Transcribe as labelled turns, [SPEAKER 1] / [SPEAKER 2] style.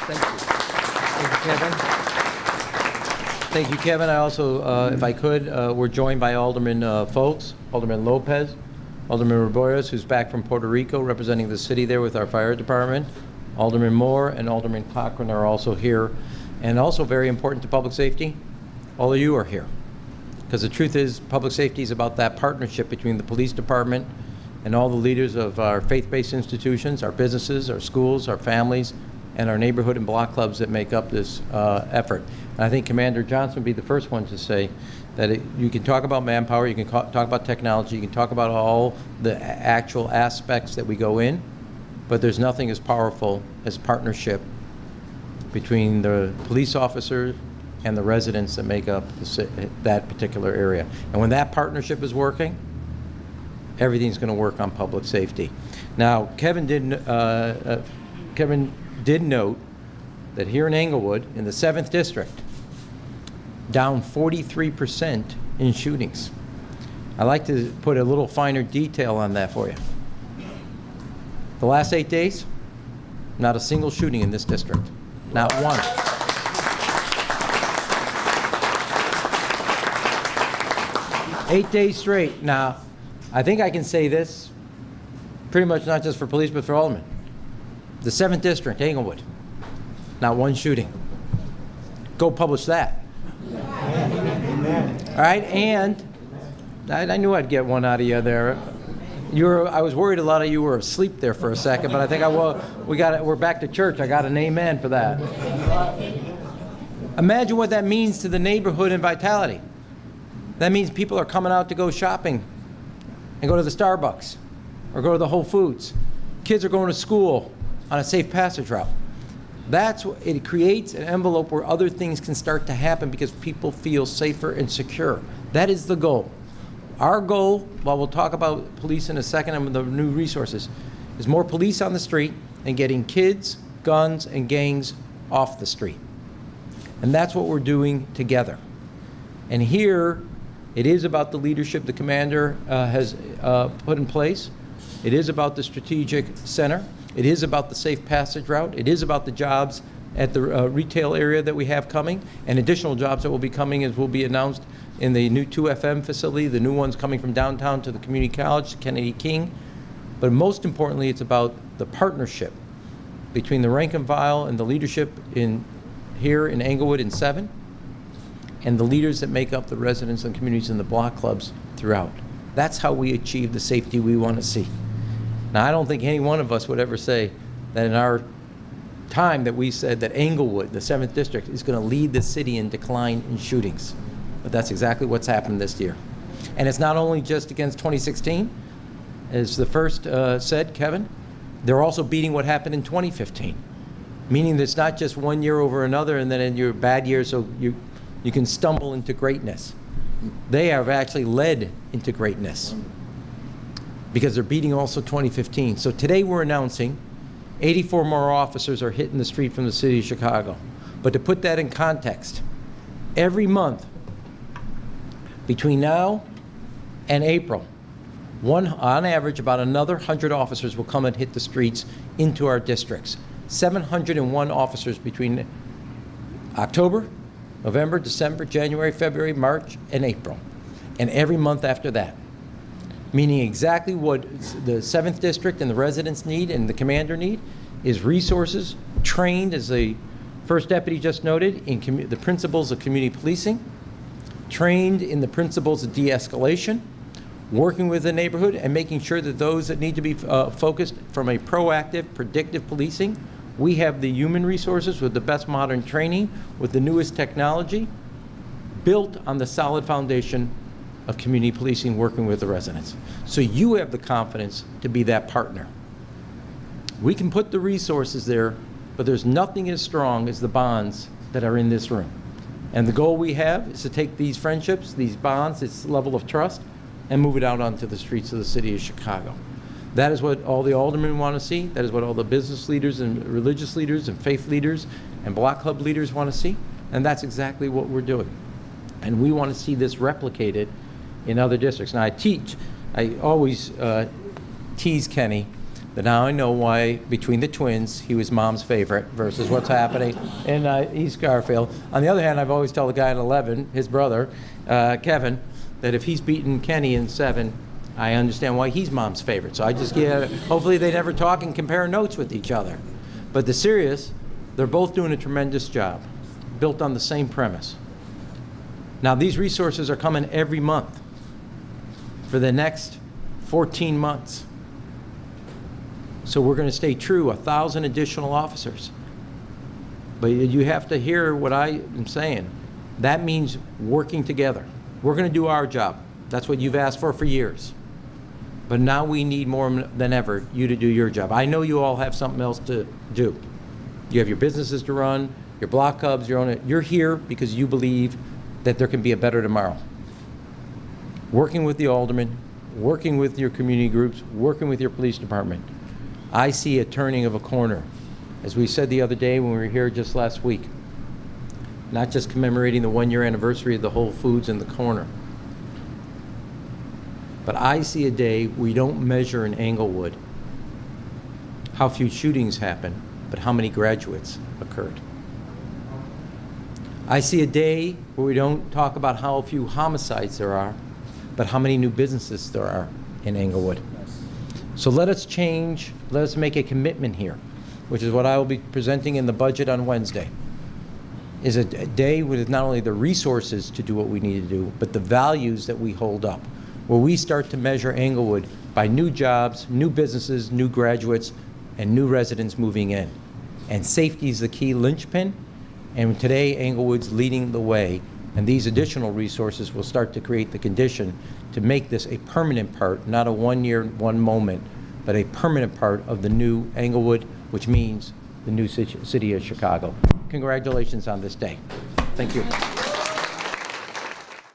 [SPEAKER 1] Thank you. Thank you, Kevin. Thank you, Kevin. I also, if I could, we're joined by Alderman Folks, Alderman Lopez, Alderman Raboyes, who's back from Puerto Rico representing the city there with our fire department. Alderman Moore and Alderman Cochran are also here. And also very important to public safety, all of you are here. Because the truth is, public safety is about that partnership between the police department and all the leaders of our faith-based institutions, our businesses, our schools, our families, and our neighborhood and block clubs that make up this effort. And I think Commander Johnson would be the first one to say that you can talk about manpower, you can talk about technology, you can talk about all the actual aspects that we go in, but there's nothing as powerful as partnership between the police officers and the residents that make up that particular area. And when that partnership is working, everything's going to work on public safety. Now, Kevin did note that here in Englewood, in the 7th District, down 43% in shootings. I'd like to put a little finer detail on that for you. The last 8 days, not a single shooting in this district. Not one. Eight days straight. Now, I think I can say this pretty much not just for police, but for aldermen. The 7th District, Englewood, not one shooting. Go publish that. All right, and I knew I'd get one out of you there. I was worried a lot of you were asleep there for a second, but I think we're back to church. I got an amen for that. Imagine what that means to the neighborhood and vitality. That means people are coming out to go shopping and go to the Starbucks or go to the Whole Foods. Kids are going to school on a safe passage route. It creates an envelope where other things can start to happen because people feel safer and secure. That is the goal. Our goal, while we'll talk about police in a second and the new resources, is more police on the street and getting kids, guns, and gangs off the street. And that's what we're doing together. And here, it is about the leadership the commander has put in place. It is about the strategic center. It is about the safe passage route. It is about the jobs at the retail area that we have coming, and additional jobs that will be coming as will be announced in the new 2FM facility, the new ones coming from downtown to the community college, Kennedy King. But most importantly, it's about the partnership between the rank and file and the leadership here in Englewood in 7, and the leaders that make up the residents and communities in the block clubs throughout. That's how we achieve the safety we want to see. Now, I don't think any one of us would ever say that in our time that we said that Englewood, the 7th District, is going to lead the city in decline in shootings. But that's exactly what's happened this year. And it's not only just against 2016, as the first said, Kevin, they're also beating what happened in 2015, meaning that it's not just one year over another and then in your bad year so you can stumble into greatness. They have actually led into greatness because they're beating also 2015. So today we're announcing 84 more officers are hitting the street from the city of Chicago. But to put that in context, every month between now and April, on average, about another 100 officers will come and hit the streets into our districts. 701 officers between October, November, December, January, February, March, and April. And every month after that. Meaning exactly what the 7th District and the residents need and the commander need is resources, trained, as the first deputy just noted, in the principles of community policing, trained in the principles of de-escalation, working with the neighborhood and making sure that those that need to be focused from a proactive, predictive policing, we have the human resources with the best modern training, with the newest technology, built on the solid foundation of community policing, working with the residents. So you have the confidence to be that partner. We can put the resources there, but there's nothing as strong as the bonds that are in this room. And the goal we have is to take these friendships, these bonds, this level of trust, and move it out onto the streets of the city of Chicago. That is what all the aldermen want to see. That is what all the business leaders and religious leaders and faith leaders and block club leaders want to see. And that's exactly what we're doing. And we want to see this replicated in other districts. Now I always tease Kenny that now I know why, between the twins, he was mom's favorite versus what's happening in East Garfield. On the other hand, I've always told the guy at 11, his brother, Kevin, that if he's beaten Kenny in 7, I understand why he's mom's favorite. So I just, hopefully they never talk and compare notes with each other. But the serious, they're both doing a tremendous job, built on the same premise. Now, these resources are coming every month for the next 14 months. So we're going to stay true, 1,000 additional officers. But you have to hear what I am saying. That means working together. We're going to do our job. That's what you've asked for years. But now we need more than ever you to do your job. I know you all have something else to do. You have your businesses to run, your block clubs, you're here because you believe that there can be a better tomorrow. Working with the aldermen, working with your community groups, working with your police department. I see a turning of a corner. As we said the other day when we were here just last week, not just commemorating the 1-year anniversary of the Whole Foods in the corner, but I see a day we don't measure in Englewood how few shootings happen, but how many graduates occurred. I see a day where we don't talk about how few homicides there are, but how many new businesses there are in Englewood. So let us change, let us make a commitment here, which is what I will be presenting in the budget on Wednesday, is a day with not only the resources to do what we need to do, but the values that we hold up, where we start to measure Englewood by new jobs, new businesses, new graduates, and new residents moving in. And safety is the key linchpin, and today Englewood's leading the way, and these additional resources will start to create the condition to make this a permanent part, not a 1 year, 1 moment, but a permanent part of the new Englewood, which means the new city of Chicago. Congratulations on this day. Thank you.